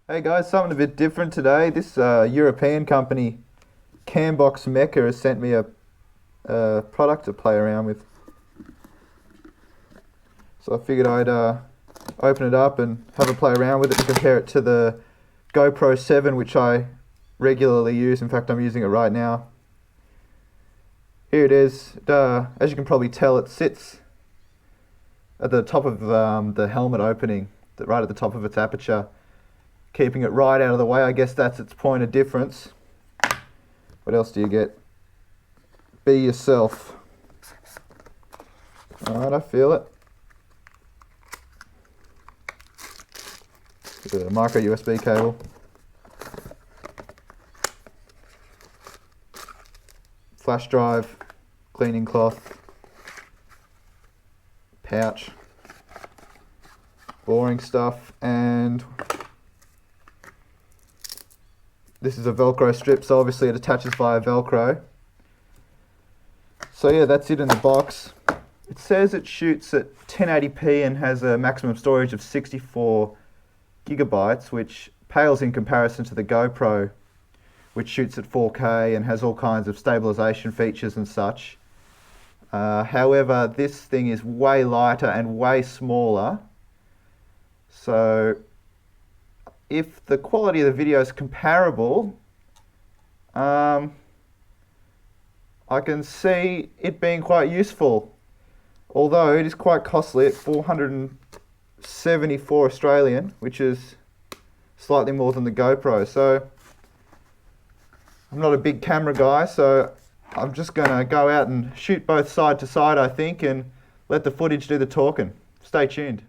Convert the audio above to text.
Hey guys, something a bit different today. This European company, Cambox Meca, has sent me a product to play around with. So I figured I'd open it up and have a play around with it and compare it to the GoPro 7, which I regularly use. In fact, I'm using it right now. Here it is. As you can probably tell, it sits at the top of the helmet opening, right at the top of its aperture, keeping it right out of the way. I guess that's its point of difference. What else do you get? Be yourself. Alright, I feel it. The micro USB cable. Flash drive, cleaning cloth, pouch, boring stuff, and this is a Velcro strip, so obviously it attaches via Velcro. So yeah, that's it in the box. It says it shoots at 1080p and has a maximum storage of 64 gigabytes, which pales in comparison to the GoPro, which shoots at 4K and has all kinds of stabilization features and such. However, this thing is way lighter and way smaller. So if the quality of the video is comparable, I can see it being quite useful, although it is quite costly at 474 Australian, which is slightly more than the GoPro. So I'm not a big camera guy, so I'm just going to go out and shoot both side to side, I think, and let the footage do the talking. Stay tuned.